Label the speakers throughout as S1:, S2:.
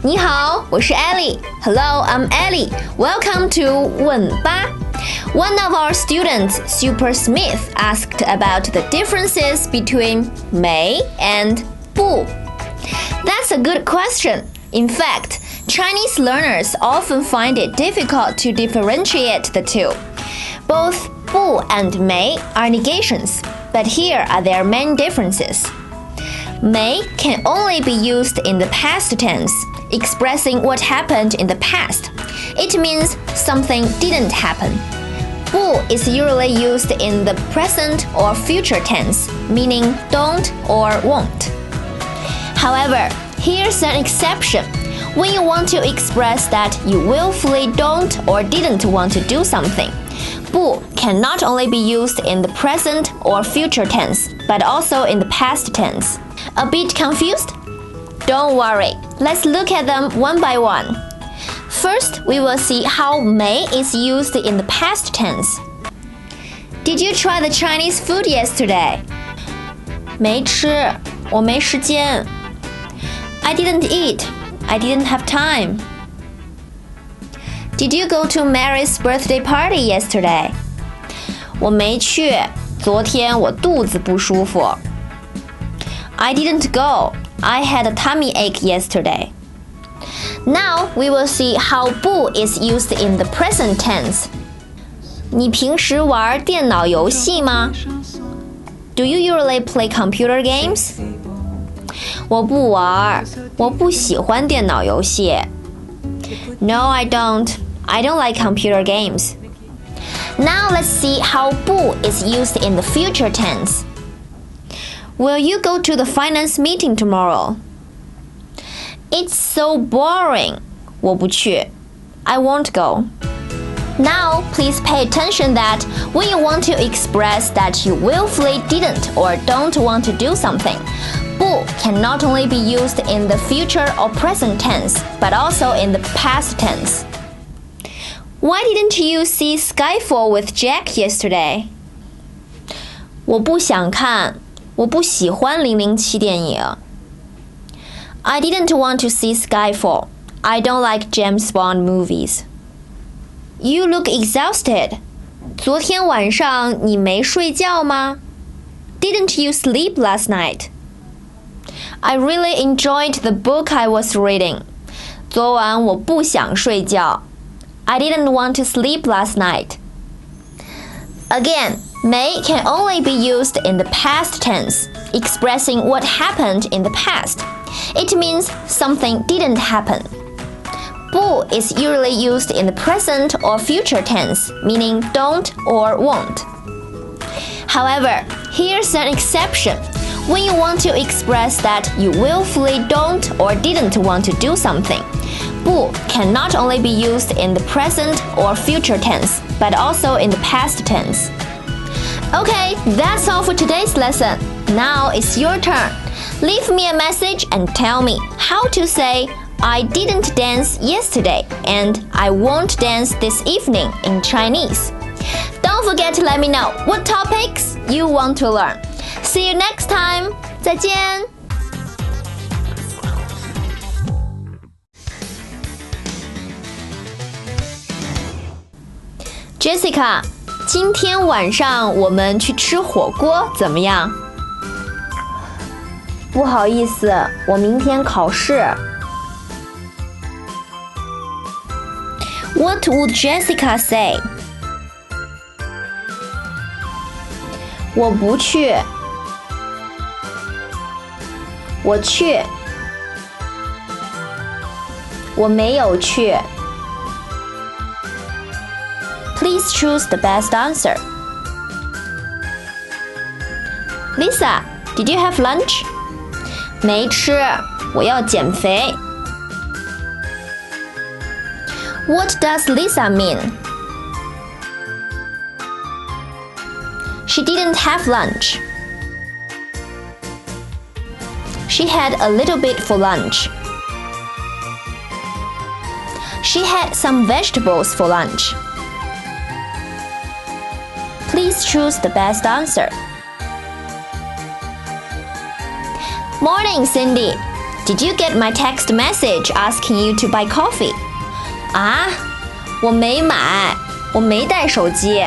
S1: 你好，我是 Ellie. Hello, I'm Ellie. Welcome to 问吧。One of our students, Super Smith, asked about the differences between 没 and 不. That's a good question. In fact, Chinese learners often find it difficult to differentiate the two. Both 不 and 没 are negations, but here are their main differences. 没 can only be used in the past tense, expressing what happened in the past. It means something didn't happen. 不 is usually used in the present or future tense, meaning don't or won't. However, here's an exception. When you want to express that you willfully don't or didn't want to do something, 不 can not only be used in the present or future tense, but also in the past tense. A bit confused? Don't worry, let's look at them one by one. First, we will see how 没 is used in the past tense. Did you try the Chinese food yesterday? 没吃，我没时间。I didn't eat. I didn't have time. Did you go to Mary's birthday party yesterday? 我没去，昨天我肚子不舒服。I didn't go. I had a tummy ache yesterday. Now we will see how 不 is used in the present tense. 你平时玩电脑游戏吗？ Do you usually play computer games? 我不玩，我不喜欢电脑游戏。No, I don't. I don't like computer games. Now let's see how 不 is used in the future tense. Will you go to the finance meeting tomorrow? It's so boring. 我不去。I won't go. Now, please pay attention that when you want to express that you willfully didn't or don't want to do something, 不 can not only be used in the future or present tense, but also in the past tense. Why didn't you see Skyfall with Jack yesterday? 我不想看，我不喜欢007电影。I didn't want to see Skyfall. I don't like James Bond movies. You look exhausted. 昨天晚上你没睡觉吗？ Didn't you sleep last night? I really enjoyed the book I was reading. 昨晚我不想睡觉。I didn't want to sleep last night. Again, 没 can only be used in the past tense, expressing what happened in the past. It means something didn't happen. 不 is usually used in the present or future tense, meaning don't or won't. However, here's an exception. When you want to express that you willfully don't or didn't want to do something, 不 can not only be used in the present or future tense, but also in the past tense. Okay, that's all for today's lesson. Now it's your turn. Leave me a message and tell me how to say I didn't dance yesterday and I won't dance this evening in Chinese. Don't forget to let me know what topics you want to learn. See you next time. 再见。Jessica， 今天晚上我们去吃火锅怎么样？不好意思，我明天考试。What would Jessica say? 我不去。我去。我没有去。Please choose the best answer. Lisa, did you have lunch? 没吃，我要减肥。What does Lisa mean? She didn't have lunch. She had a little bit for lunch. She had some vegetables for lunch. Please choose the best answer. Morning, Cindy. Did you get my text message asking you to buy coffee? 啊，我没买，我没带手机。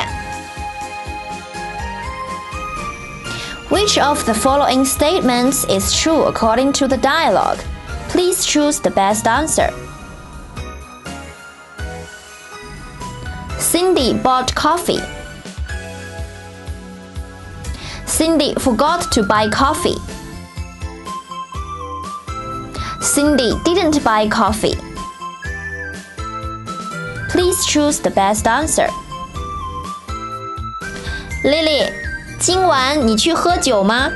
S1: Which of the following statements is true according to the dialogue? Please choose the best answer. Cindy bought coffee. Cindy forgot to buy coffee. Cindy didn't buy coffee. Please choose the best answer. Lily, 今晚你去喝酒吗？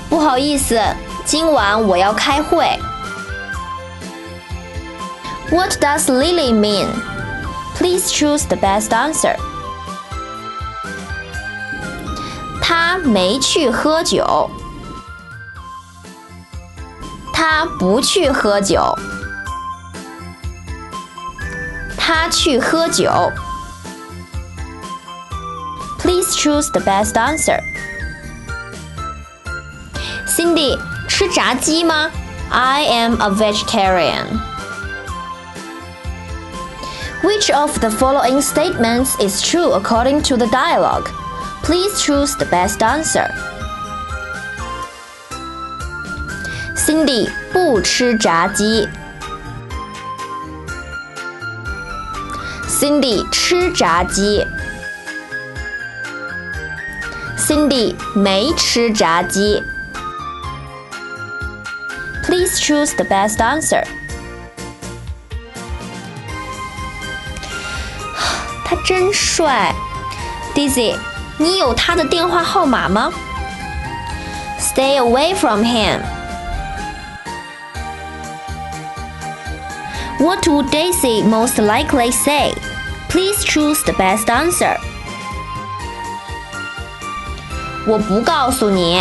S1: 不好意思，今晚我要开会。What does Lily mean? Please choose the best answer. 她没去喝酒。她不去喝酒。她去喝酒。Please choose the best answer. Cindy, 吃炸鸡吗？ I am a vegetarian. Which of the following statements is true according to the dialogue? Please choose the best answer. Cindy 不吃炸鸡。Cindy 吃炸鸡。Cindy 没吃炸鸡。Please choose the best answer. 他真帅。Daisy, 你有他的电话号码吗？ Stay away from him. What would Daisy most likely say? Please choose the best answer. 我不告诉你。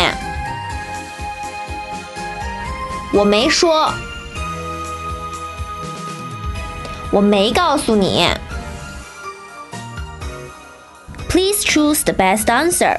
S1: 我没说。我没告诉你。Please choose the best answer.